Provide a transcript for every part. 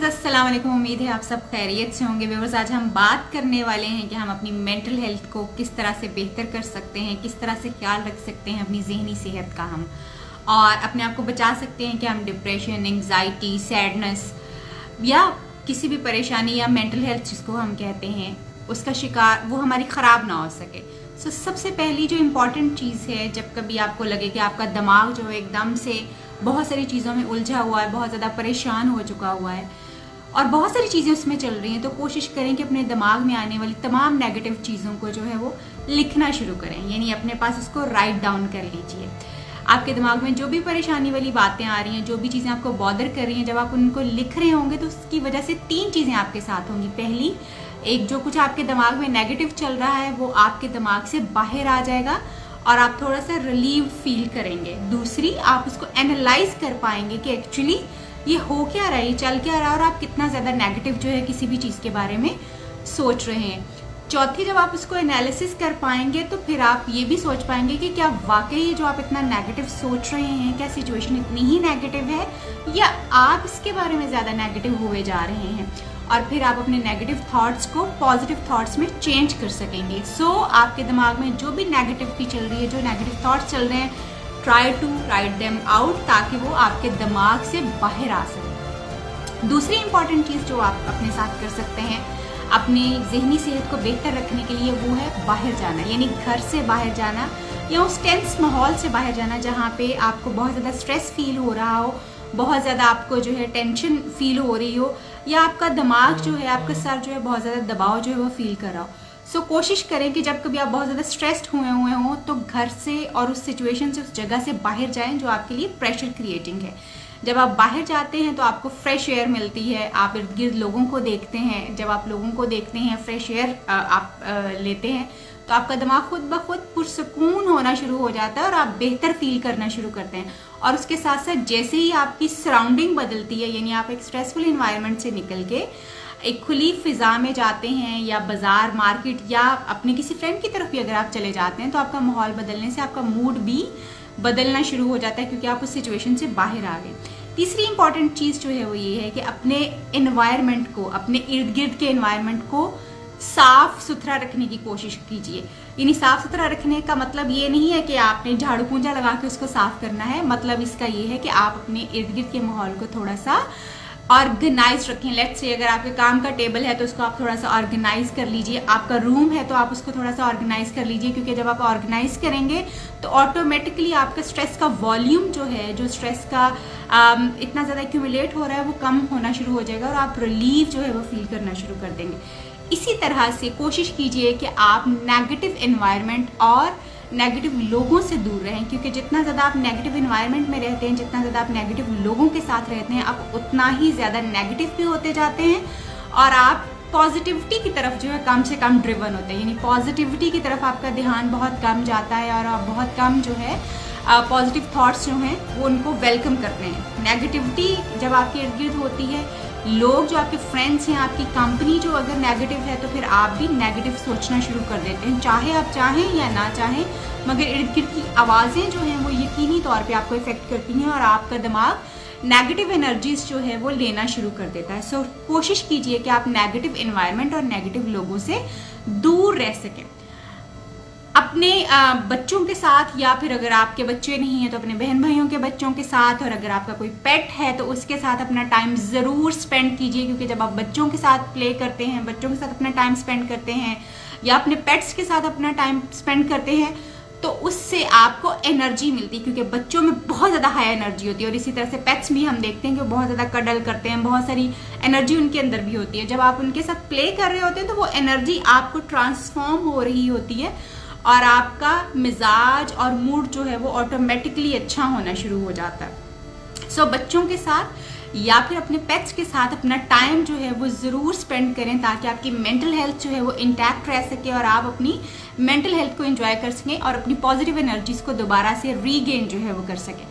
अस्सलाम वालेकुम। उम्मीद है आप सब खैरियत से होंगे। व्यूअर्स, आज हम बात करने वाले हैं कि हम अपनी मेंटल हेल्थ को किस तरह से बेहतर कर सकते हैं, किस तरह से ख्याल रख सकते हैं अपनी जहनी सेहत का हम, और अपने आप को बचा सकते हैं कि हम डिप्रेशन, एंग्जाइटी, सैडनेस या किसी भी परेशानी या मेंटल हेल्थ जिसको हम कहते हैं उसका शिकार वो हमारी ख़राब ना हो सके। सबसे पहली जो इम्पॉर्टेंट चीज़ है, जब कभी आपको लगे कि आपका दिमाग जो है एकदम से बहुत सारी चीज़ों में उलझा हुआ है, बहुत ज़्यादा परेशान हो चुका हुआ है और बहुत सारी चीज़ें उसमें चल रही हैं, तो कोशिश करें कि अपने दिमाग में आने वाली तमाम नेगेटिव चीज़ों को जो है वो लिखना शुरू करें, यानी अपने पास उसको राइट डाउन कर लीजिए। आपके दिमाग में जो भी परेशानी वाली बातें आ रही हैं, जो भी चीज़ें आपको बॉदर कर रही हैं, जब आप उनको लिख रहे होंगे तो उसकी वजह से तीन चीज़ें आपके साथ होंगी। पहली, एक जो कुछ आपके दिमाग में नेगेटिव चल रहा है वो आपके दिमाग से बाहर आ जाएगा और आप थोड़ा सा रिलीव फील करेंगे। दूसरी, आप उसको एनालाइज कर पाएंगे कि एक्चुअली ये हो क्या रहा है, ये चल क्या रहा है और आप कितना ज़्यादा नेगेटिव जो है किसी भी चीज़ के बारे में सोच रहे हैं। चौथी, जब आप उसको एनालिसिस कर पाएंगे तो फिर आप ये भी सोच पाएंगे कि क्या वाकई जो आप इतना नेगेटिव सोच रहे हैं, क्या सिचुएशन इतनी ही नेगेटिव है या आप इसके बारे में ज़्यादा नेगेटिव हुए जा रहे हैं, और फिर आप अपने नेगेटिव थॉट्स को पॉजिटिव थॉट्स में चेंज कर सकेंगे। आपके दिमाग में जो भी नेगेटिविटी चल रही है, जो नेगेटिव थॉट्स चल रहे हैं, try to write them out ताकि वो आपके दिमाग से बाहर आ सके। दूसरी इंपॉर्टेंट चीज़ जो आप अपने साथ कर सकते हैं अपनी जहनी सेहत को बेहतर रखने के लिए, वो है बाहर जाना, यानी घर से बाहर जाना या उस टेंस माहौल से बाहर जाना जहाँ पे आपको बहुत ज़्यादा स्ट्रेस फील हो रहा हो, बहुत ज़्यादा आपको जो है टेंशन फील हो रही हो, या आपका दिमाग जो है, आपका सर जो है बहुत ज़्यादा दबाव जो है वो फील कर रहा हो। कोशिश करें कि जब कभी आप बहुत ज़्यादा स्ट्रेस्ड हुए हों तो घर से और उस सिचुएशन से, उस जगह से बाहर जाएं जो आपके लिए प्रेशर क्रिएटिंग है। जब आप बाहर जाते हैं तो आपको फ्रेश एयर मिलती है, आप इर्द गिर्द लोगों को देखते हैं, जब आप लोगों को देखते हैं, फ्रेश एयर आप लेते हैं तो आपका दिमाग खुद ब खुद पुरसकून होना शुरू हो जाता है और आप बेहतर फील करना शुरू करते हैं। और उसके साथ साथ जैसे ही आपकी सराउंडिंग बदलती है, यानी आप एक स्ट्रेसफुल इन्वायरमेंट से निकल के एक खुली फिजा में जाते हैं या बाजार, मार्केट या अपने किसी फ्रेंड की तरफ भी अगर आप चले जाते हैं तो आपका माहौल बदलने से आपका मूड भी बदलना शुरू हो जाता है क्योंकि आप उस सिचुएशन से बाहर आ गए। तीसरी इंपॉर्टेंट चीज़ जो है वो ये है कि अपने एनवायरनमेंट को, अपने इर्द गिर्द के एनवायरनमेंट को साफ सुथरा रखने की कोशिश कीजिए। यानी साफ सुथरा रखने का मतलब ये नहीं है कि आपने झाड़ू पूंजा लगा के उसको साफ करना है, मतलब इसका ये है कि आप अपने इर्द गिर्द के माहौल को थोड़ा सा ऑर्गेनाइज रखें। लेट्स से अगर आपके काम का टेबल है तो उसको आप थोड़ा सा ऑर्गेनाइज कर लीजिए, आपका रूम है तो आप उसको थोड़ा सा ऑर्गेनाइज कर लीजिए, क्योंकि जब आप ऑर्गेनाइज करेंगे तो ऑटोमेटिकली आपका स्ट्रेस का वॉल्यूम जो है, जो स्ट्रेस का इतना ज़्यादा एक्यूमुलेट हो रहा है वो कम होना शुरू हो जाएगा और आप रिलीफ जो है वो फील करना शुरू कर देंगे। इसी तरह से कोशिश कीजिए कि आप नेगेटिव एनवायरनमेंट और नेगेटिव लोगों से दूर रहें, क्योंकि जितना ज़्यादा आप नेगेटिव एनवायरनमेंट में रहते हैं, जितना ज़्यादा आप नेगेटिव लोगों के साथ रहते हैं, आप उतना ही ज़्यादा नेगेटिव भी होते जाते हैं और आप पॉजिटिविटी की तरफ जो है कम से कम ड्रिवन होते हैं। यानी पॉजिटिविटी की तरफ आपका ध्यान बहुत कम जाता है और आप बहुत कम जो है पॉजिटिव थॉट्स जो हैं वो उनको वेलकम करते हैं। नेगेटिविटी जब आपके इर्द गिर्द होती है, लोग जो आपके फ्रेंड्स हैं, आपकी कंपनी जो अगर नेगेटिव है तो फिर आप भी नेगेटिव सोचना शुरू कर देते हैं, चाहे आप चाहें या ना चाहें, मगर इर्द गिर्द की आवाज़ें जो हैं वो यकीनी तौर पे आपको इफेक्ट करती हैं और आपका दिमाग नेगेटिव एनर्जीज जो है वो लेना शुरू कर देता है। कोशिश कीजिए कि आप नेगेटिव एनवायरनमेंट और नेगेटिव लोगों से दूर रह सकें। अपने बच्चों के साथ, या फिर अगर आपके बच्चे नहीं हैं तो अपने बहन भाइयों के बच्चों के साथ, और अगर आपका कोई पेट है तो उसके साथ अपना टाइम ज़रूर स्पेंड कीजिए, क्योंकि जब आप बच्चों के साथ प्ले करते हैं, बच्चों के साथ अपना टाइम स्पेंड करते हैं या अपने पेट्स के साथ अपना टाइम स्पेंड करते हैं तो उससे आपको एनर्जी मिलती है, क्योंकि बच्चों में बहुत ज़्यादा हाई एनर्जी होती है और इसी तरह से पेट्स भी हम देखते हैं कि वो बहुत ज़्यादा कडल करते हैं, बहुत सारी एनर्जी उनके अंदर भी होती है। जब आप उनके साथ प्ले कर रहे होते हैं तो वो एनर्जी आपको ट्रांसफॉर्म हो रही होती है और आपका मिजाज और मूड जो है वो ऑटोमेटिकली अच्छा होना शुरू हो जाता है। बच्चों के साथ या फिर अपने पेट्स के साथ अपना टाइम जो है वो ज़रूर स्पेंड करें ताकि आपकी मेंटल हेल्थ जो है वो इंटैक्ट रह सके और आप अपनी मेंटल हेल्थ को एंजॉय कर सकें और अपनी पॉजिटिव एनर्जीज को दोबारा से रीगेन जो है वो कर सकें।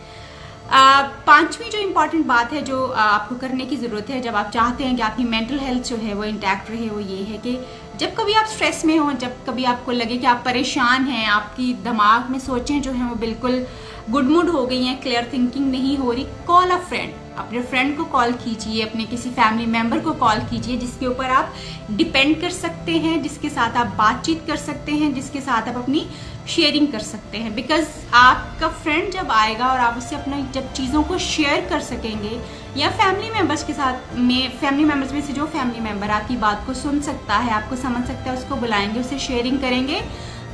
पांचवी जो इम्पॉर्टेंट बात है जो आपको करने की ज़रूरत है जब आप चाहते हैं कि आपकी मेंटल हेल्थ जो है वो इंटैक्ट रहे, वो ये है कि जब कभी आप स्ट्रेस में हो, जब कभी आपको लगे कि आप परेशान हैं, आपकी दिमाग में सोचें जो हैं वो बिल्कुल गुड मूड हो गई हैं, क्लियर थिंकिंग नहीं हो रही, कॉल अ फ्रेंड। अपने फ्रेंड को कॉल कीजिए, अपने किसी फैमिली मेंबर को कॉल कीजिए जिसके ऊपर आप डिपेंड कर सकते हैं, जिसके साथ आप बातचीत कर सकते हैं, जिसके साथ आप अपनी शेयरिंग कर सकते हैं। बिकॉज आपका फ्रेंड जब आएगा और आप उससे अपना जब चीज़ों को शेयर कर सकेंगे, या फैमिली मेंबर्स के साथ में, फैमिली मेंबर्स में से जो फैमिली मेंबर आपकी बात को सुन सकता है, आपको समझ सकता है, उसको बुलाएंगे, उससे शेयरिंग करेंगे,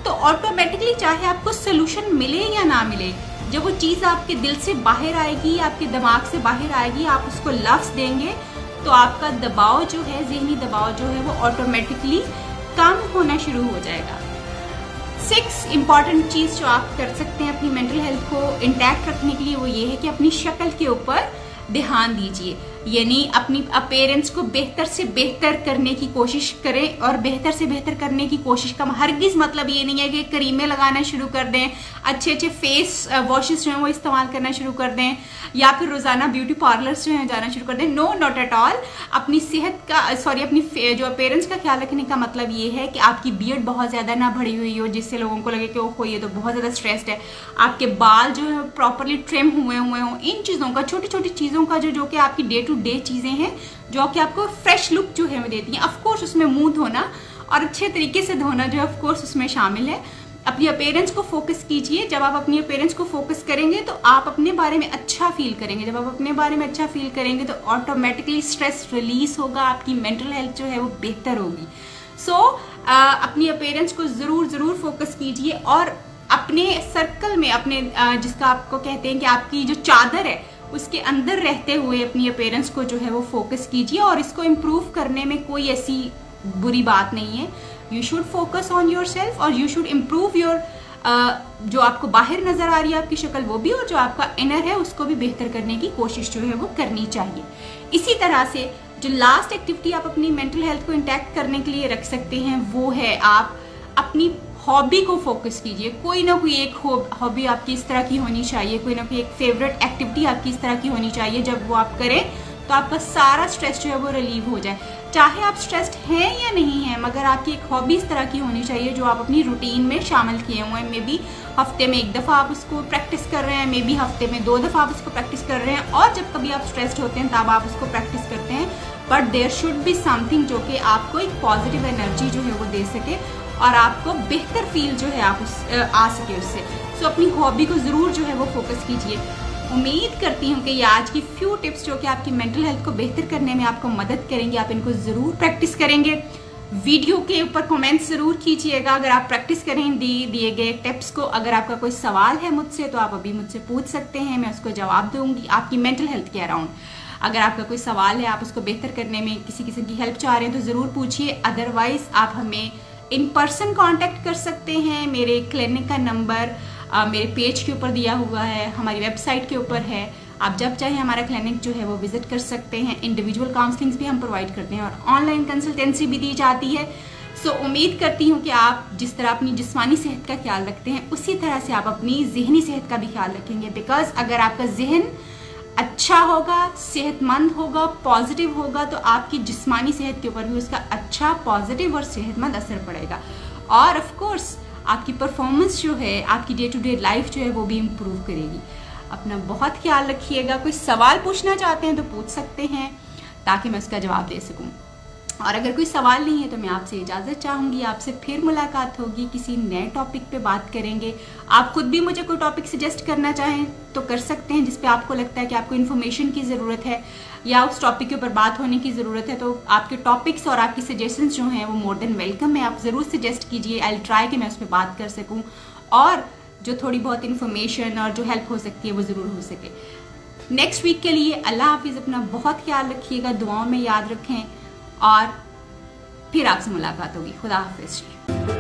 तो ऑटोमेटिकली चाहे आपको सोल्यूशन मिले या ना मिले, जब वो चीज़ आपके दिल से बाहर आएगी, आपके दिमाग से बाहर आएगी, आप उसको लफ्ज देंगे, तो आपका दबाव जो है, ज़हनी दबाव जो है, वो ऑटोमेटिकली कम होना शुरू हो जाएगा। 6 इंपॉर्टेंट चीज़ जो आप कर सकते हैं अपनी मेंटल हेल्थ को इंटैक्ट रखने के लिए, वो ये है कि अपनी शक्ल के ऊपर ध्यान दीजिए, यानी अपनी अपीयरेंस को बेहतर से बेहतर करने की कोशिश करें। और बेहतर से बेहतर करने की कोशिश का हरगिज मतलब ये नहीं है कि क्रीमें लगाना शुरू कर दें, अच्छे अच्छे फेस वॉशेस जो हैं वो इस्तेमाल करना शुरू कर दें, या फिर रोजाना ब्यूटी पार्लर्स जो हैं जाना शुरू कर दें। No, not at all. अपनी सेहत का अपनी जो अपीयरेंस का ख्याल रखने का मतलब ये है कि आपकी बियर्ड बहुत ज्यादा ना बढ़ी हुई हो, जिससे लोगों को लगे कि ओहो ये तो बहुत ज्यादा स्ट्रेस्ड है। आपके बाल जो है प्रॉपरली ट्रिम हुए हों। इन चीजों का, छोटी छोटी चीजों का जो कि आपकी डे टू डे चीजें हैं, जो कि आपको फ्रेश लुक जो है वो देती हैं। ऑफकोर्स उसमें मुंह धोना और अच्छे तरीके से धोना जो है ऑफकोर्स उसमें शामिल है। अपनी अपीयरेंस को फोकस कीजिए। जब आप अपनी अपीयरेंस को फोकस करेंगे तो आप अपने बारे में अच्छा फील करेंगे। जब आप अपने बारे में अच्छा फील करेंगे तो ऑटोमेटिकली स्ट्रेस रिलीज होगा, आपकी मेंटल हेल्थ जो है वो बेहतर होगी। सो अपनी अपीयरेंस को जरूर फोकस कीजिए, और अपने सर्कल में, अपने जिसका आपको कहते हैं कि आपकी जो चादर है उसके अंदर रहते हुए अपनी अपीयरेंस को जो है वो फोकस कीजिए। और इसको इम्प्रूव करने में कोई ऐसी बुरी बात नहीं है। You should focus on your self, और यू शुड इम्प्रूव योर जो आपको बाहर नजर आ रही है आपकी शक्ल वो भी, और जो आपका इनर है उसको भी बेहतर करने की कोशिश जो है वो करनी चाहिए। इसी तरह से जो लास्ट एक्टिविटी आप अपनी मेंटल हेल्थ को इंटैक्ट करने के लिए रख सकते हैं वो है आप अपनी हॉबी को फोकस कीजिए। कोई ना कोई एक हॉबी आपकी इस तरह की होनी चाहिए, कोई ना कोई एक फेवरेट एक्टिविटी आपकी इस तरह की होनी चाहिए। जब वो आप करें तो आपका सारा स्ट्रेस जो है वो रिलीव हो जाए। चाहे आप स्ट्रेस्ड हैं या नहीं हैं, मगर आपकी एक हॉबी इस तरह की होनी चाहिए जो आप अपनी रूटीन में शामिल किए हुए हैं। मे बी हफ्ते में 1 दफ़ा आप उसको प्रैक्टिस कर रहे हैं, मे बी हफ्ते में 2 दफ़ा आप उसको प्रैक्टिस कर रहे हैं, और जब कभी आप स्ट्रेस्ड होते हैं तब आप उसको प्रैक्टिस करते हैं। But there should be something जो कि आपको एक पॉजिटिव एनर्जी जो है वो दे सके और आपको बेहतर फील जो है आप आ सके उससे। सो अपनी हॉबी को ज़रूर जो है वो फोकस कीजिए। उम्मीद करती हूँ कि ये आज की फ्यू टिप्स जो कि आपकी मेंटल हेल्थ को बेहतर करने में आपको मदद करेंगे, आप इनको ज़रूर प्रैक्टिस करेंगे। वीडियो के ऊपर कमेंट्स ज़रूर कीजिएगा अगर आप प्रैक्टिस करें दिए गए टिप्स को। अगर आपका कोई सवाल है मुझसे तो आप अभी मुझसे पूछ सकते हैं, मैं उसको जवाब दूंगी आपकी मेंटल हेल्थ के अराउंड। अगर आपका कोई सवाल है, आप उसको बेहतर करने में किसी किस्म की हेल्प चाह रहे हैं तो ज़रूर पूछिए। अदरवाइज आप हमें इन पर्सन कांटेक्ट कर सकते हैं। मेरे क्लिनिक का नंबर मेरे पेज के ऊपर दिया हुआ है, हमारी वेबसाइट के ऊपर है। आप जब चाहे हमारा क्लिनिक जो है वो विजिट कर सकते हैं। इंडिविजुअल काउंसलिंग्स भी हम प्रोवाइड करते हैं और ऑनलाइन कंसल्टेंसी भी दी जाती है। सो उम्मीद करती हूँ कि आप जिस तरह अपनी जिस्मानी सेहत का ख्याल रखते हैं उसी तरह से आप अपनी जहनी सेहत का भी ख्याल रखेंगे। बिकॉज अगर आपका जहन अच्छा होगा, सेहतमंद होगा, पॉजिटिव होगा, तो आपकी जिस्मानी सेहत के ऊपर भी उसका अच्छा, पॉजिटिव और सेहतमंद असर पड़ेगा। और ऑफ कोर्स आपकी परफॉर्मेंस जो है, आपकी डे टू डे लाइफ जो है वो भी इम्प्रूव करेगी। अपना बहुत ख्याल रखिएगा। कोई सवाल पूछना चाहते हैं तो पूछ सकते हैं ताकि मैं उसका जवाब दे सकूं। और अगर कोई सवाल नहीं है तो मैं आपसे इजाज़त चाहूँगी। आपसे फिर मुलाकात होगी, किसी नए टॉपिक पे बात करेंगे। आप खुद भी मुझे कोई टॉपिक सजेस्ट करना चाहें तो कर सकते हैं, जिस पे आपको लगता है कि आपको इन्फॉर्मेशन की ज़रूरत है या उस टॉपिक के ऊपर बात होने की ज़रूरत है। तो आपके टॉपिक्स और आपकी सजेशंस जो हैं वो मोर देन वेलकम है। आप ज़रूर सजेस्ट कीजिए। आई विल ट्राई कि मैं उस पर बात कर सकूँ और जो थोड़ी बहुत इन्फॉर्मेशन और जो हेल्प हो सकती है वो ज़रूर हो सके। नेक्स्ट वीक के लिए अल्लाह हाफिज़। अपना बहुत ख्याल रखिएगा, दुआओं में याद रखें और फिर आपसे मुलाकात होगी। खुदा हाफिज़।